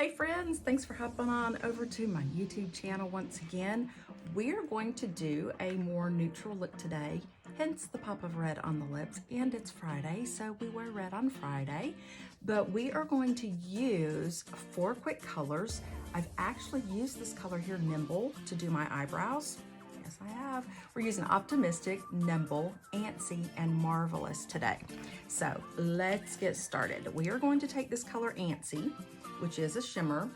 Hey friends, thanks for hopping on over to my YouTube channel once again. We're going to do a more neutral look today, hence the pop of red on the lips, and it's Friday, so we wear red on Friday. But we are going to use 4 quick colors. I've actually used this color here, Nimble, to do my eyebrows. Yes, I have. We're using Optimistic, Nimble, Antsy, and Marvelous today. So let's get started. We are going to take this color Antsy, which is a shimmer.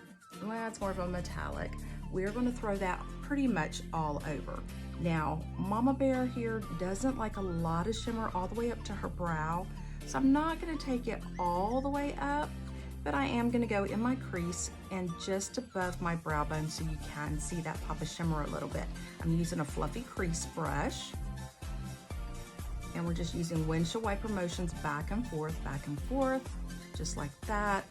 Well, it's more of a metallic. We're going to throw that pretty much all over. Now, Mama Bear here doesn't like a lot of shimmer all the way up to her brow, so I'm not going to take it all the way up, but I am going to go in my crease and just above my brow bone so you can see that pop of shimmer a little bit. I'm using a fluffy crease brush, and we're just using windshield wiper motions back and forth, just like that.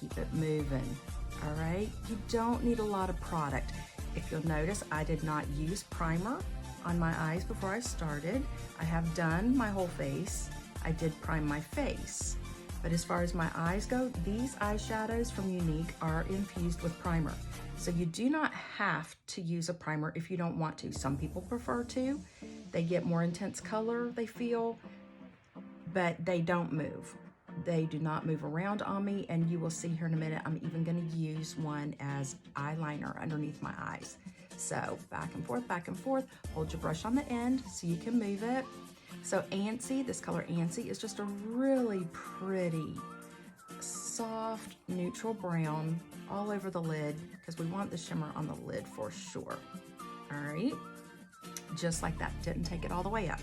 Keep it moving. All right, you don't need a lot of product. If you'll notice, I did not use primer on my eyes before I started. I have done my whole face. I did prime my face. But as far as my eyes go, these eyeshadows from Younique are infused with primer. So you do not have to use a primer if you don't want to. Some people prefer to. They get more intense color, they feel, but they don't move. They do not move around on me, and you will see here in a minute, I'm even gonna use one as eyeliner underneath my eyes. So back and forth, hold your brush on the end so you can move it. So Antsy, this color Antsy, is just a really pretty, soft, neutral brown all over the lid because we want the shimmer on the lid for sure. All right, just like that, didn't take it all the way up.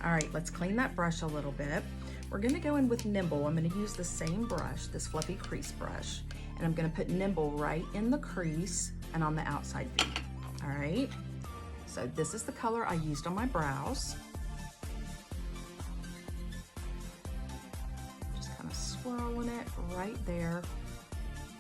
All right, let's clean that brush a little bit. We're gonna go in with Nimble. I'm gonna use the same brush, this fluffy crease brush, and I'm gonna put Nimble right in the crease and on the outside V. All right, so this is the color I used on my brows. Just kind of swirling it right there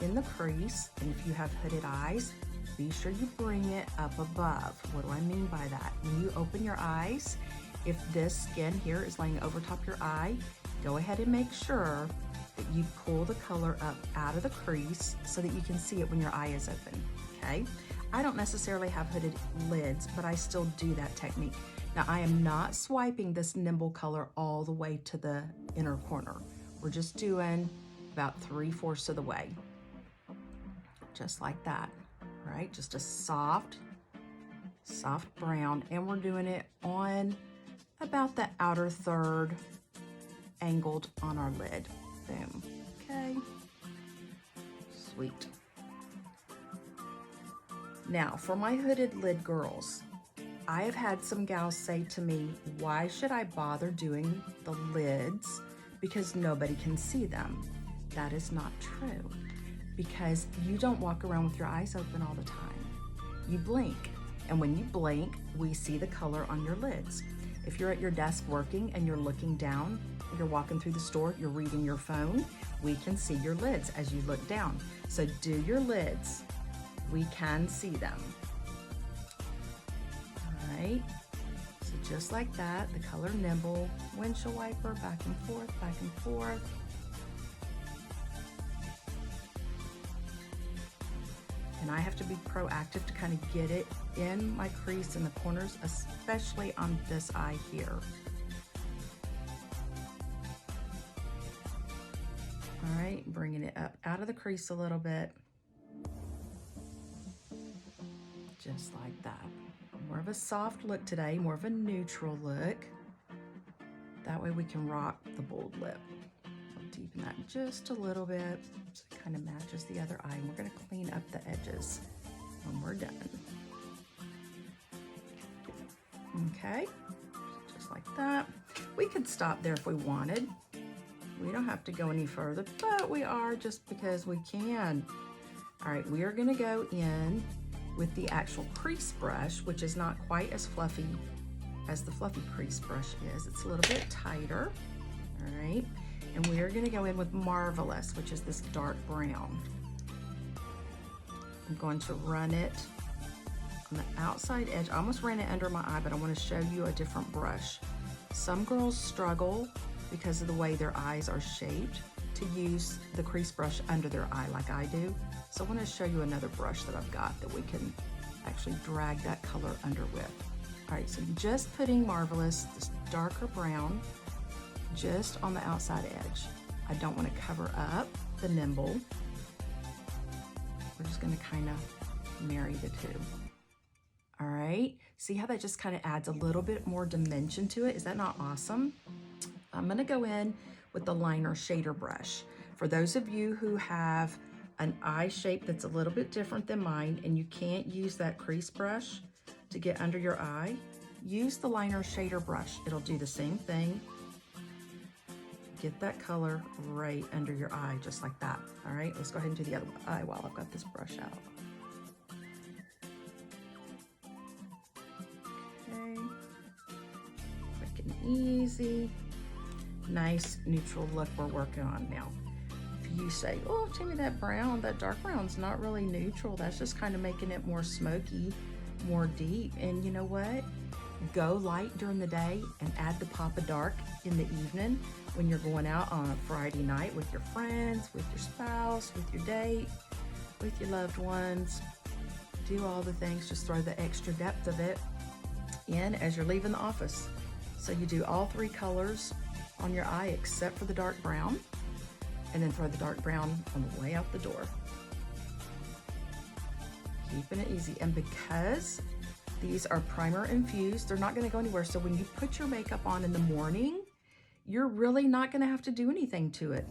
in the crease. And if you have hooded eyes, be sure you bring it up above. What do I mean by that? When you open your eyes, if this skin here is laying over top your eye, go ahead and make sure that you pull the color up out of the crease so that you can see it when your eye is open, okay? I don't necessarily have hooded lids, but I still do that technique. Now, I am not swiping this Nimble color all the way to the inner corner. We're just doing about 3/4 of the way, just like that, right? Just a soft brown, and we're doing it on about the outer third, angled on our lid. Boom. Okay. Sweet. Now, for my hooded lid girls, I have had some gals say to me, why should I bother doing the lids because nobody can see them? That is not true, because you don't walk around with your eyes open all the time. You blink, and when you blink, we see the color on your lids. If you're at your desk working and you're looking down, you're walking through the store, you're reading your phone, we can see your lids as you look down. So do your lids. We can see them. All right, so just like that, the color Nimble, windshield wiper, back and forth. And I have to be proactive to kind of get it in my crease in the corners, especially on this eye here. All right, bringing it up out of the crease a little bit. Just like that. More of a soft look today, more of a neutral look. That way we can rock the bold lip. I'll deepen that just a little bit so it kind of matches the other eye. And we're gonna clean up the edges when we're done. Okay, just like that. We could stop there if we wanted. We don't have to go any further, but we are just because we can. All right, we are gonna go in with the actual crease brush, which is not quite as fluffy as the fluffy crease brush is. It's a little bit tighter, all right? And we are gonna go in with Marvelous, which is this dark brown. I'm going to run it on the outside edge. I almost ran it under my eye, but I wanna show you a different brush. Some girls struggle because of the way their eyes are shaped to use the crease brush under their eye like I do. So I want to show you another brush that I've got that we can actually drag that color under with. All right, so just putting Marvelous, this darker brown, just on the outside edge. I don't want to cover up the Nimble. We're just going to kind of marry the two. All right, see how that just kind of adds a little bit more dimension to it? Is that not awesome? I'm going to go in with the liner shader brush. For those of you who have an eye shape that's a little bit different than mine and you can't use that crease brush to get under your eye, use the liner shader brush. It'll do the same thing. Get that color right under your eye, just like that. All right, let's go ahead and do the other eye while I've got this brush out. Okay, quick and easy. Nice neutral look we're working on now. If you say, oh, Tammy, that brown, that dark brown's not really neutral, that's just kind of making it more smoky, more deep. And you know what? Go light during the day and add the pop of dark in the evening when you're going out on a Friday night with your friends, with your spouse, with your date, with your loved ones. Do all the things, just throw the extra depth of it in as you're leaving the office. So you do all three colors on your eye except for the dark brown, and then throw the dark brown on the way out the door. Keeping it easy. And because these are primer infused, they're not going to go anywhere. So when you put your makeup on in the morning, you're really not going to have to do anything to it.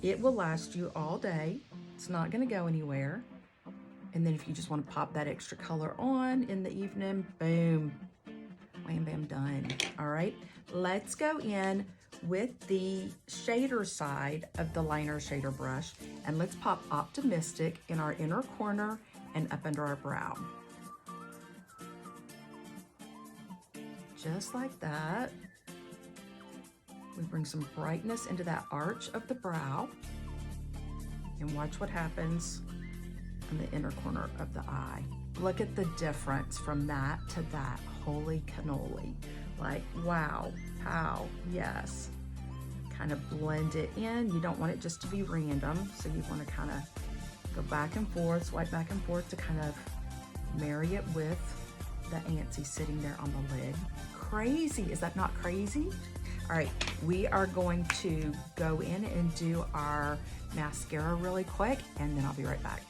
It will last you all day. It's not going to go anywhere. And then if you just want to pop that extra color on in the evening, boom, wham, bam, done. All right, let's go in with the shader side of the liner shader brush, and let's pop Optimistic in our inner corner and up under our brow. Just like that. We bring some brightness into that arch of the brow, and watch what happens in the inner corner of the eye. Look at the difference from that to that. Holy cannoli. Like, wow, how, yes. Kind of blend it in. You don't want it just to be random, so you want to kind of go back and forth, swipe back and forth to kind of marry it with the Antsy sitting there on the lid. Crazy, is that not crazy? All right, we are going to go in and do our mascara really quick, and then I'll be right back.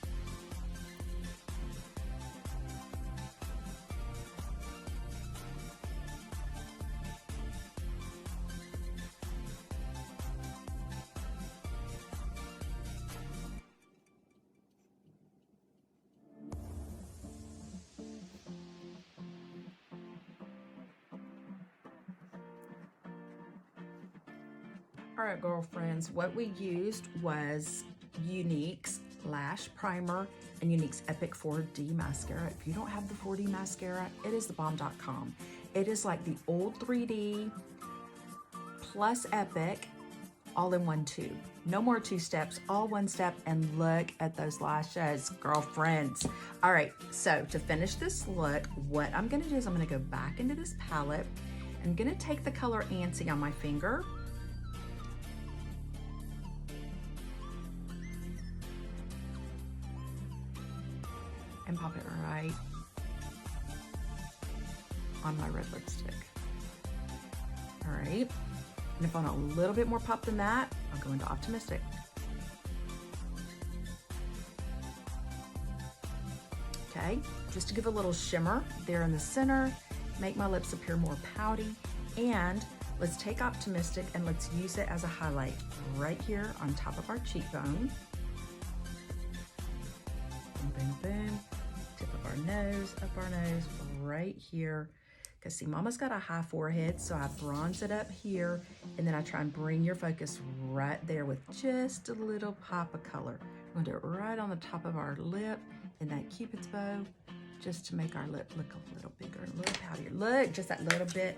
All right, girlfriends, what we used was Younique's Lash Primer and Younique's Epic 4D Mascara. If you don't have the 4D mascara, it is thebomb.com. It is like the old 3D plus Epic all in one tube. No more two steps, all one step, and look at those lashes, girlfriends. All right, so to finish this look, what I'm gonna do is I'm gonna go back into this palette. I'm gonna take the color Antsy on my finger, and pop it right on my red lipstick. All right, and if I want a little bit more pop than that, I'll go into Optimistic. Okay, just to give a little shimmer there in the center, make my lips appear more pouty, and let's take Optimistic and let's use it as a highlight right here on top of our cheekbone. Boom, boom, boom. Tip of our nose, up our nose, right here. Because see, Mama's got a high forehead, so I bronze it up here, and then I try and bring your focus right there with just a little pop of color. I'm gonna do it right on the top of our lip in that Cupid's bow, just to make our lip look a little bigger, a little poutier. Look, just that little bit.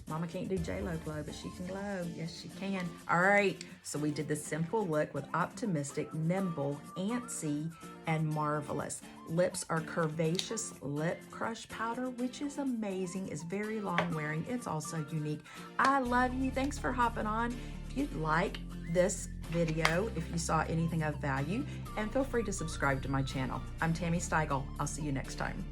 Mama can't do J-Lo glow, but she can glow. Yes, she can. All right, so we did the simple look with Optimistic, Nimble, Antsy, and Marvelous. Lips are Curvaceous Lip Crush Powder, which is amazing. It's very long wearing. It's also unique. I love you. Thanks for hopping on. If you'd like this video if you saw anything of value, and feel free to subscribe to my channel. I'm Tammy Steigel. I'll see you next time.